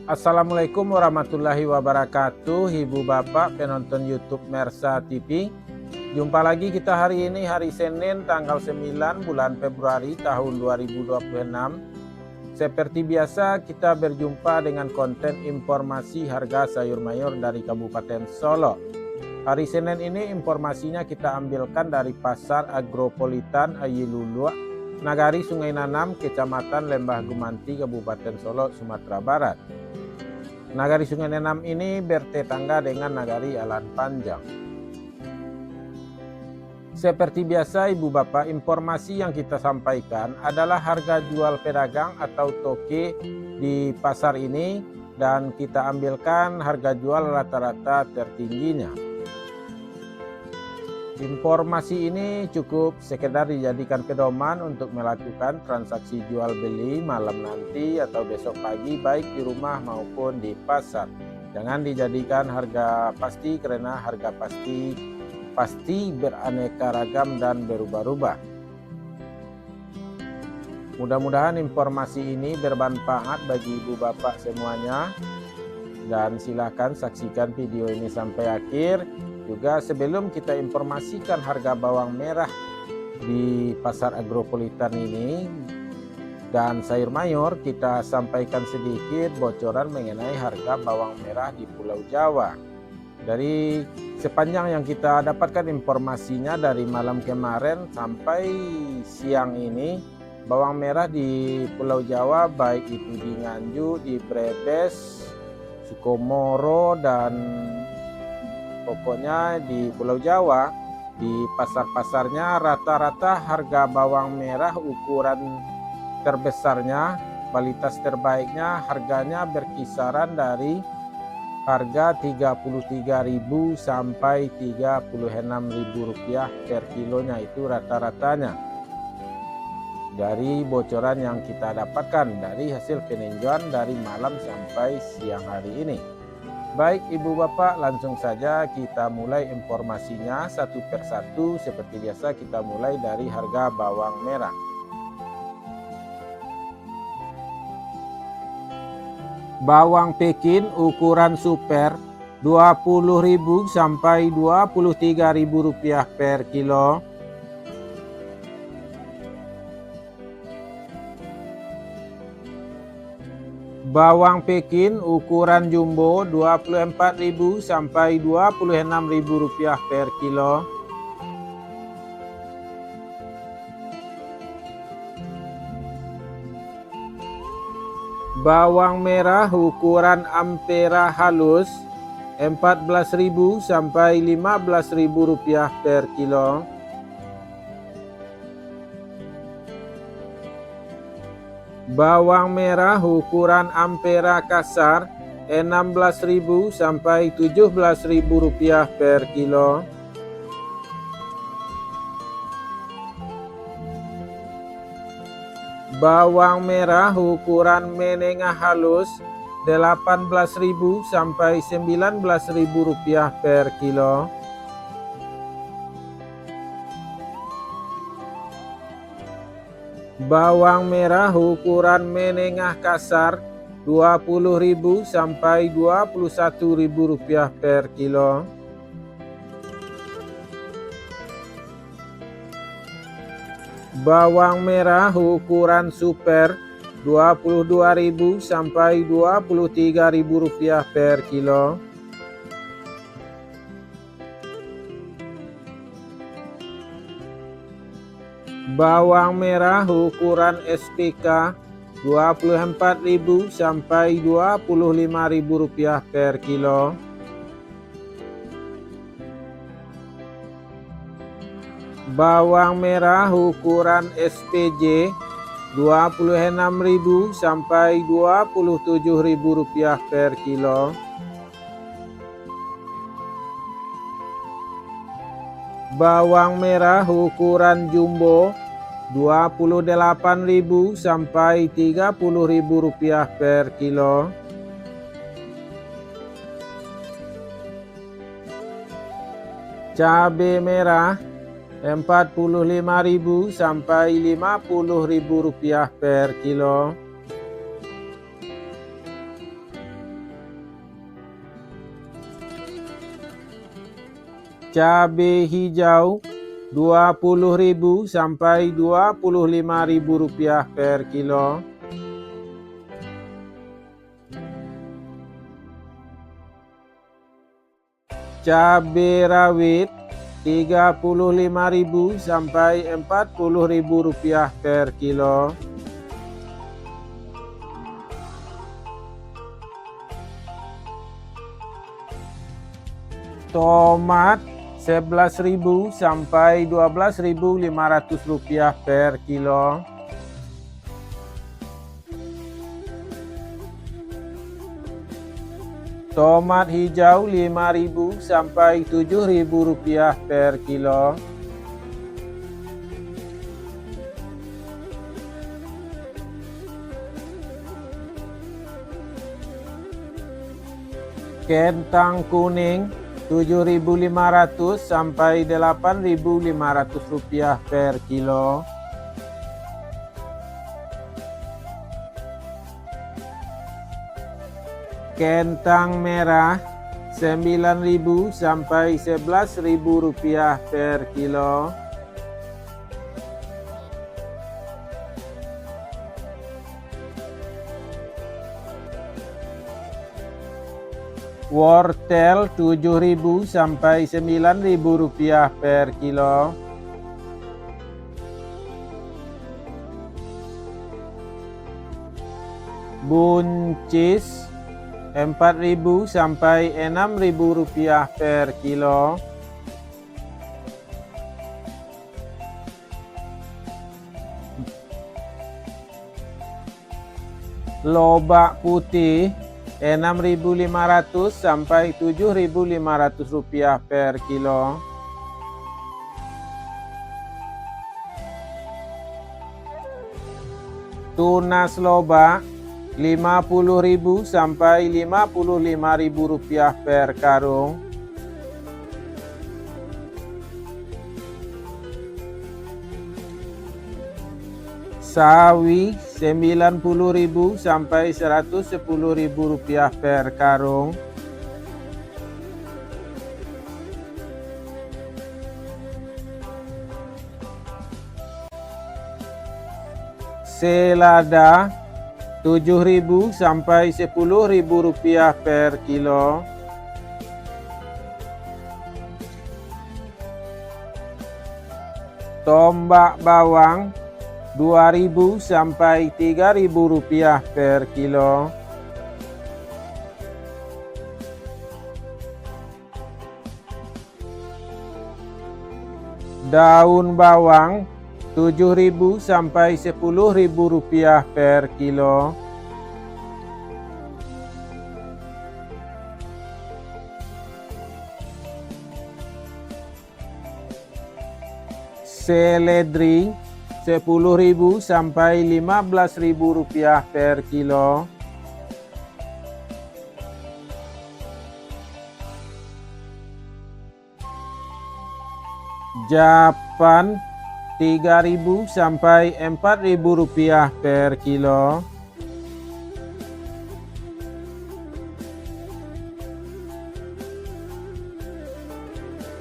Assalamualaikum warahmatullahi wabarakatuh, Ibu Bapak penonton YouTube Mersa TV. Jumpa lagi kita hari ini, hari Senin tanggal 9 bulan Februari tahun 2026. Seperti biasa kita berjumpa dengan konten informasi harga sayur mayur dari Kabupaten Solo. Hari Senin ini informasinya kita ambilkan dari Pasar Agropolitan Ayilulua, Nagari Sungai Nanam, Kecamatan Lembah Gumanti, Kabupaten Solo, Sumatera Barat. Nagari Sungai Nanam ini bertetangga dengan Nagari Alan Panjang. Seperti biasa Ibu Bapak, informasi yang kita sampaikan adalah harga jual pedagang atau toke di pasar ini, dan kita ambilkan harga jual rata-rata tertingginya. Informasi ini cukup sekedar dijadikan pedoman untuk melakukan transaksi jual beli malam nanti atau besok pagi, baik di rumah maupun di pasar. Jangan dijadikan harga pasti, karena harga pasti beraneka ragam dan berubah-ubah. Mudah-mudahan informasi ini bermanfaat bagi Ibu Bapak semuanya, dan silakan saksikan video ini sampai akhir. Juga sebelum kita informasikan harga bawang merah di Pasar Agropolitan ini dan sayur mayur, kita sampaikan sedikit bocoran mengenai harga bawang merah di Pulau Jawa. Dari sepanjang yang kita dapatkan informasinya dari malam kemarin sampai siang ini, bawang merah di Pulau Jawa baik itu di Nganjuk, di Brebes, Sukomoro, dan pokoknya di Pulau Jawa, di pasar-pasarnya rata-rata harga bawang merah ukuran terbesarnya, kualitas terbaiknya, harganya berkisaran dari harga Rp33.000 sampai Rp36.000 per kilonya, itu rata-ratanya. Dari bocoran yang kita dapatkan dari hasil peninjauan dari malam sampai siang hari ini. Baik Ibu Bapak, langsung saja kita mulai informasinya satu persatu. Seperti biasa kita mulai dari harga bawang merah. Bawang Pekin ukuran super Rp20.000 sampai Rp23.000 per kilo. Bawang Pekin ukuran jumbo Rp24.000 sampai Rp26.000 per kilo. Bawang merah ukuran Ampera halus Rp14.000 sampai Rp15.000 per kilo. Bawang merah ukuran Ampera kasar Rp16.000 sampai Rp17.000 per kilo. Bawang merah ukuran menengah halus Rp18.000 sampai Rp19.000 per kilo. Bawang merah ukuran menengah kasar Rp20.000 sampai Rp21.000 per kilo. Bawang merah ukuran super Rp22.000 sampai Rp23.000 per kilo. Bawang merah ukuran SPK Rp24.000 sampai Rp25.000 per kilo. Bawang merah ukuran SPJ Rp26.000 sampai Rp27.000 per kilo. Bawang merah ukuran jumbo Rp28.000 sampai Rp30.000 per kilo. Cabai merah Rp45.000 sampai Rp50.000 per kilo. Cabai hijau Rp20.000 sampai Rp25.000 per kilo. Cabai rawit Rp35.000 sampai Rp40.000 per kilo. Tomat Rp11.000 sampai Rp12.500 per kilo. Tomat hijau Rp5.000 sampai Rp7.000 per kilo. Kentang kuning Rp7.500 sampai Rp8.500 per kilo. Kentang merah Rp9.000 sampai Rp11.000 per kilo. Wortel Rp7.000 sampai Rp9.000 per kilo. Buncis Rp4.000 sampai Rp6.000 per kilo. Lobak putih Rp6.500 sampai Rp7.500 per kilo. Tunas lobak Rp50.000 sampai Rp55.000 per karung. Sawi Rp90.000 sampai Rp110.000 per karung. Selada Rp7.000 sampai Rp10.000 per kilo. Tombak bawang Rp2.000 sampai Rp3.000 per kilo. Daun bawang Rp7.000 sampai Rp10.000 per kilo. Seledri Rp10.000 sampai Rp15.000 per kilo. Japan Rp3.000 sampai Rp4.000 per kilo.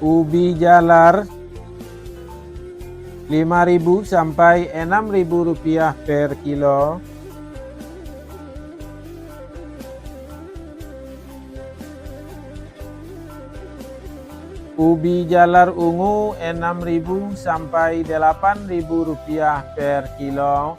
Ubi jalar Rp5.000 sampai Rp6.000 per kilo. Ubi jalar ungu Rp6.000 sampai Rp8.000 per kilo.